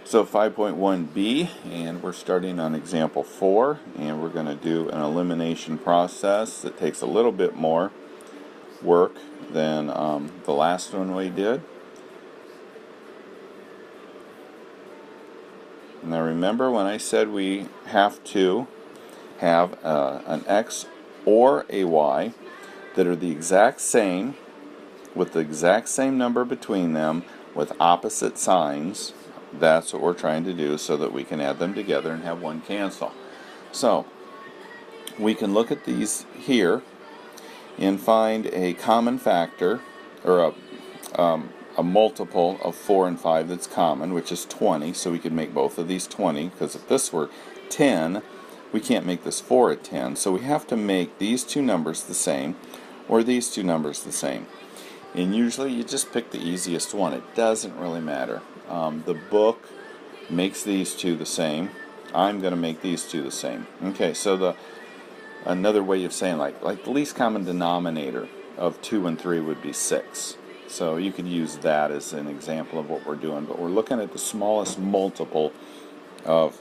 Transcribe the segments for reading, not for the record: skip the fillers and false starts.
So 5.1b, and we're starting on example 4, and we're going to do an elimination process that takes a little bit more work than the last one we did. Now remember when I said we have to have an x or a y that are the exact same, with the exact same number between them, with opposite signs. That's what we're trying to do so that we can add them together and have one cancel. So we can look at these here and find a common factor, or a multiple of 4 and 5 that's common, which is 20. So we could make both of these 20, because if this were 10, we can't make this 4 at 10. So we have to make these two numbers the same, or these two numbers the same. And usually you just pick the easiest one. It doesn't really matter. The book makes these two the same. I'm going to make these two the same. Okay, so another way of saying like the least common denominator of 2 and 3 would be 6. So you could use that as an example of what we're doing. But we're looking at the smallest multiple of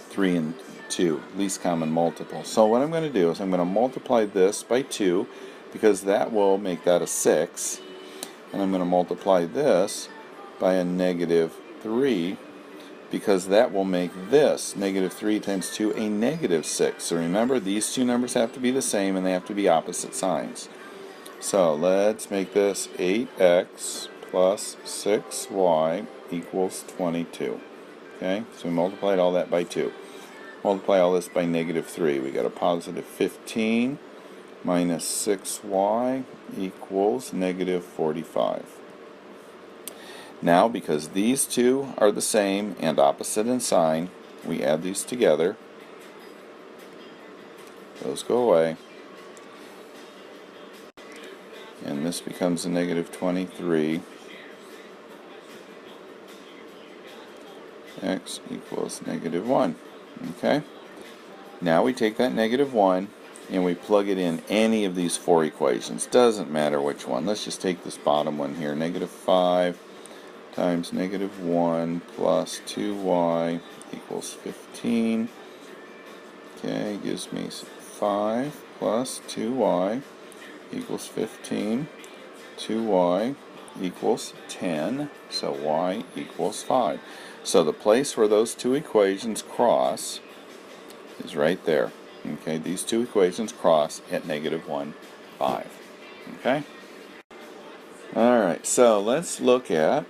3 and 2, least common multiple. So what I'm going to do is I'm going to multiply this by 2, because that will make that a 6. And I'm going to multiply this by a -3, because that will make this -3 times 2 a -6. So remember, these two numbers have to be the same and they have to be opposite signs. So let's make this 8x plus 6y equals 22. Okay, so we multiplied all that by 2. Multiply all this by -3. We got a positive 15 minus 6y equals -45. Now, because these two are the same and opposite in sign, we add these together. Those go away. And this becomes a -23. X equals -1. Okay? Now we take that -1 and we plug it in any of these 4 equations. Doesn't matter which one. Let's just take this bottom one here. -5 times -1 plus 2y equals 15. Okay, gives me 5 plus 2y equals 15. 2y equals 10. So y equals 5. So the place where those two equations cross is right there. Okay, these two equations cross at -1, 5. Okay? Alright, so let's look at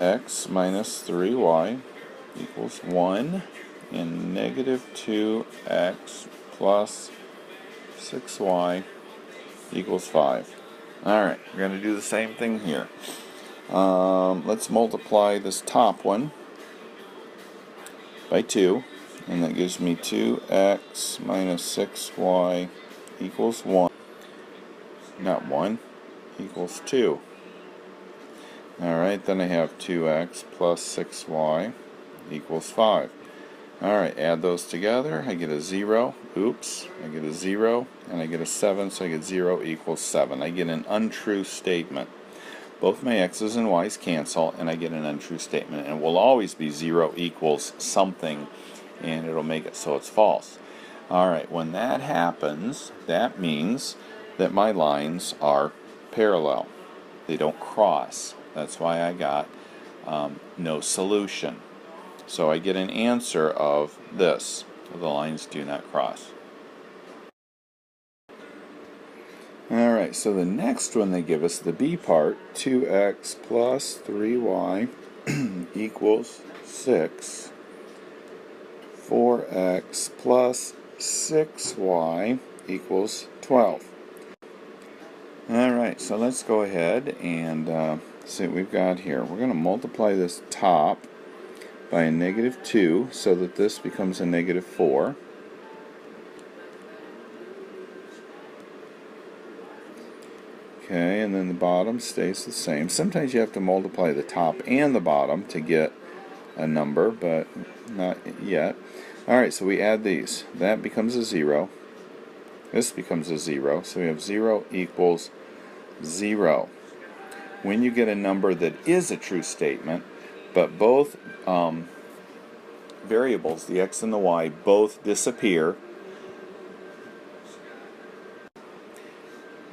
x minus 3y equals 1 and -2x plus 6y equals 5. Alright, we're going to do the same thing here. Let's multiply this top one by 2. And that gives me 2x minus 6y equals 1. Not 1, equals 2. Alright, then I have 2x plus 6y equals 5. Alright, add those together. I get a 0. Oops, I get a 0. And I get a 7, so I get 0 equals 7. I get an untrue statement. Both my x's and y's cancel, and I get an untrue statement. And it will always be 0 equals something, and it'll make it so it's false. Alright, when that happens, that means that my lines are parallel. They don't cross. That's why I got no solution. So I get an answer of this. The lines do not cross. Alright, so the next one they give us, the B part, 2x plus 3y equals 6. 4x plus 6y equals 12. Alright, so let's go ahead and see what we've got here. We're going to multiply this top by a -2 so that this becomes a -4. Okay, and then the bottom stays the same. Sometimes you have to multiply the top and the bottom to get a number, but not yet. Alright, so we add these. That becomes a 0. This becomes a 0. So we have 0 equals 0. When you get a number that is a true statement, but both variables, the x and the y, both disappear.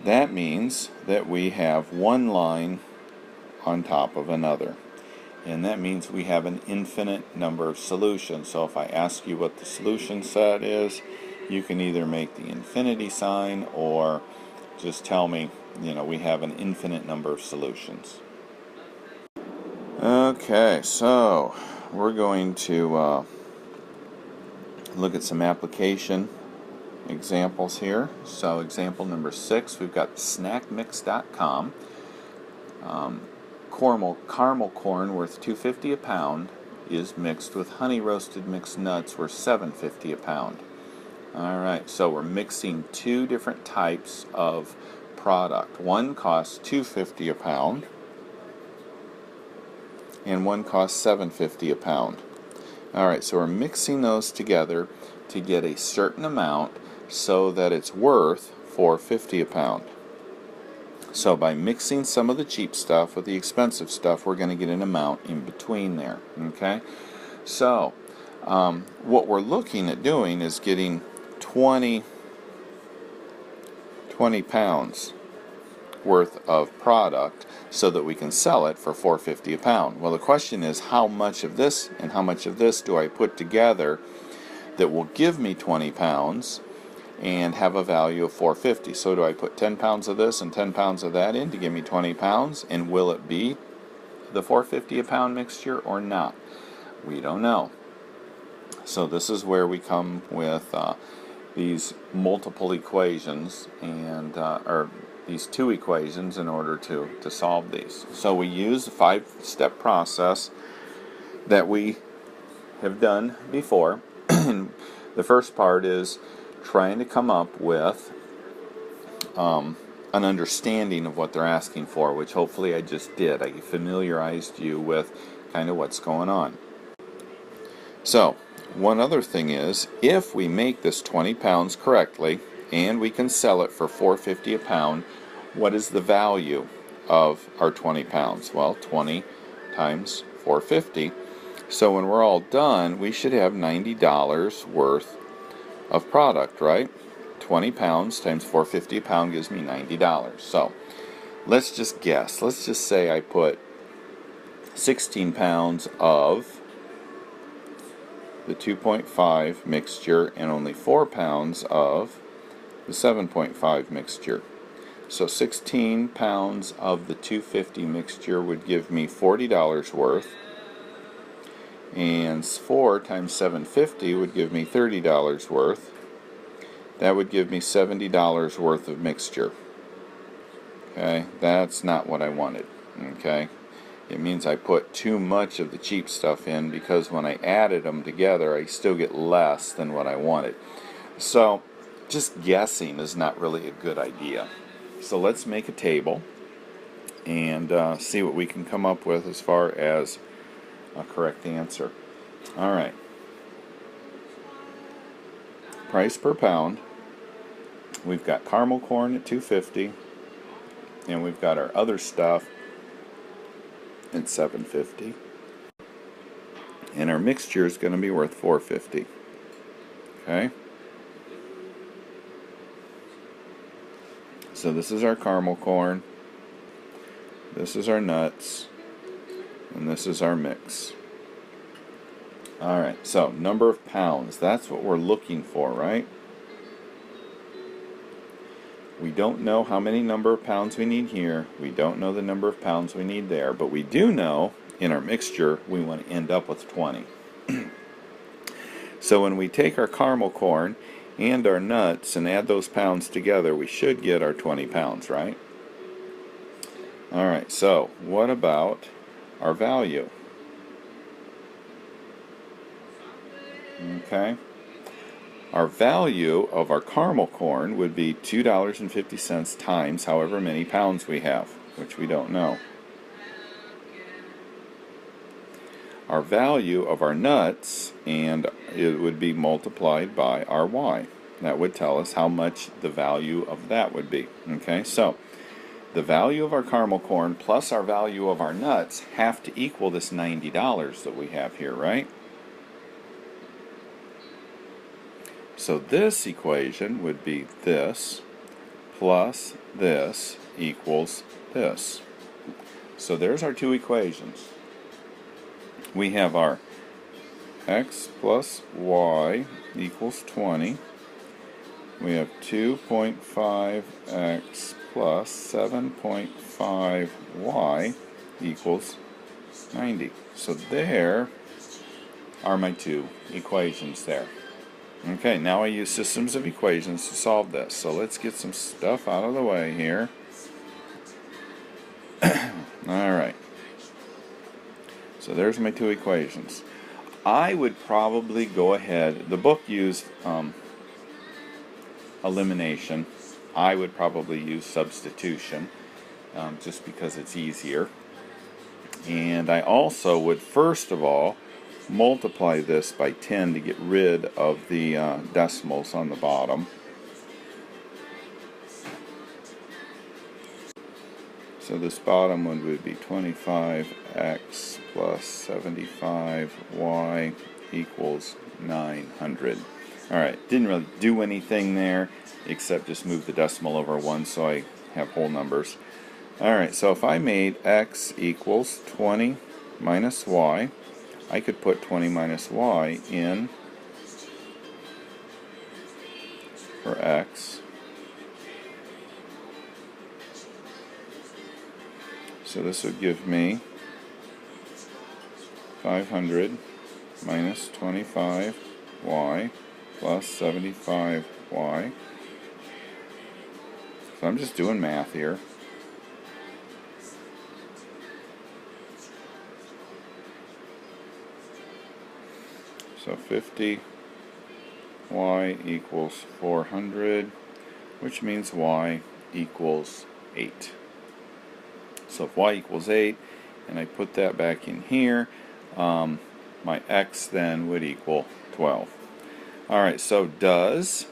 That means that we have one line on top of another. And that means we have an infinite number of solutions. So if I ask you what the solution set is, you can either make the infinity sign or just tell me, we have an infinite number of solutions. Okay, so we're going to look at some application examples here. So example number 6, we've got snackmix.com. Caramel corn worth $2.50 a pound is mixed with honey roasted mixed nuts worth $7.50 a pound. Alright, so we're mixing two different types of product. One costs $2.50 a pound and one costs $7.50 a pound. Alright, so we're mixing those together to get a certain amount so that it's worth $4.50 a pound. So by mixing some of the cheap stuff with the expensive stuff, we're going to get an amount in between there. Okay? So what we're looking at doing is getting 20 pounds worth of product so that we can sell it for $4.50 a pound. Well, the question is, how much of this and how much of this do I put together that will give me 20 pounds and have a value of $4.50? So do I put 10 pounds of this and 10 pounds of that in to give me 20 pounds? And will it be the $4.50 a pound mixture or not? We don't know. So this is where we come with these multiple equations and or these two equations in order to solve these. So we use a 5-step process that we have done before. The first part is trying to come up with an understanding of what they're asking for, which hopefully I just did. I familiarized you with kind of what's going on. So, one other thing is, if we make this 20 pounds correctly and we can sell it for $4.50 a pound, what is the value of our 20 pounds? Well, 20 times $4.50. So when we're all done, we should have $90 worth of product, right? 20 pounds times $4.50 a pound gives me $90. So let's just guess. Let's just say I put 16 pounds of the 2.5 mixture and only 4 pounds of the 7.5 mixture. So 16 pounds of the 250 mixture would give me $40 worth, and 4 times 750 would give me $30 worth. That would give me $70 worth of mixture. Okay, that's not what I wanted. Okay, it means I put too much of the cheap stuff in, because when I added them together I still get less than what I wanted. So just guessing is not really a good idea. So let's make a table and see what we can come up with as far as a correct answer. Alright, price per pound. We've got caramel corn at $2.50, and we've got our other stuff at $7.50, and our mixture is going to be worth $4.50. Okay, so this is our caramel corn, this is our nuts, and this is our mix. Alright, so number of pounds, that's what we're looking for, right? We don't know how many number of pounds we need here. We don't know the number of pounds we need there. But we do know in our mixture we want to end up with 20. So when we take our caramel corn and our nuts and add those pounds together, we should get our 20 pounds, right? Alright, so what about our value? Okay. Our value of our caramel corn would be $2.50 times however many pounds we have, which we don't know. Our value of our nuts, and it would be multiplied by our y. That would tell us how much the value of that would be. Okay, so the value of our caramel corn plus our value of our nuts have to equal this $90 that we have here, right? So this equation would be this plus this equals this. So there's our two equations. We have our x plus y equals 20. We have 2.5x plus 7.5y equals 90. So there are my two equations there. Okay, now I use systems of equations to solve this. So let's get some stuff out of the way here. Alright. So there's my two equations. I would probably go ahead, the book used elimination. I would probably use substitution just because it's easier. And I also would first of all multiply this by 10 to get rid of the decimals on the bottom. So this bottom one would be 25x plus 75y equals 900. Alright, didn't really do anything there except just move the decimal over one so I have whole numbers. Alright, so if I made x equals 20 minus y, I could put 20 minus y in for x. So this would give me 500 minus 25y plus 75y. So I'm just doing math here. So 50y equals 400, which means y equals 8. So if y equals 8, and I put that back in here, my x then would equal 12. Alright, so does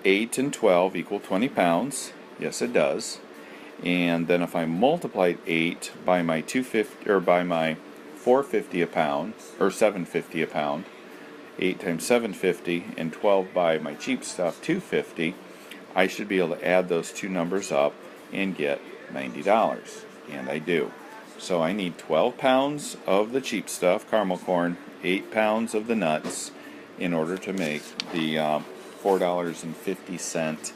8 and 12 equal 20 pounds? Yes, it does. And then if I multiplied 8 by my 250 or by my 450 a pound, or 750 a pound, 8 times 750, and 12 by my cheap stuff, 250, I should be able to add those two numbers up and get $90. And I do. So I need 12 pounds of the cheap stuff, caramel corn, 8 pounds of the nuts, in order to make the $4.50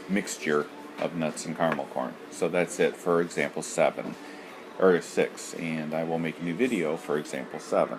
mixture of nuts and caramel corn. So that's it for example 7 or 6, and I will make a new video for example 7.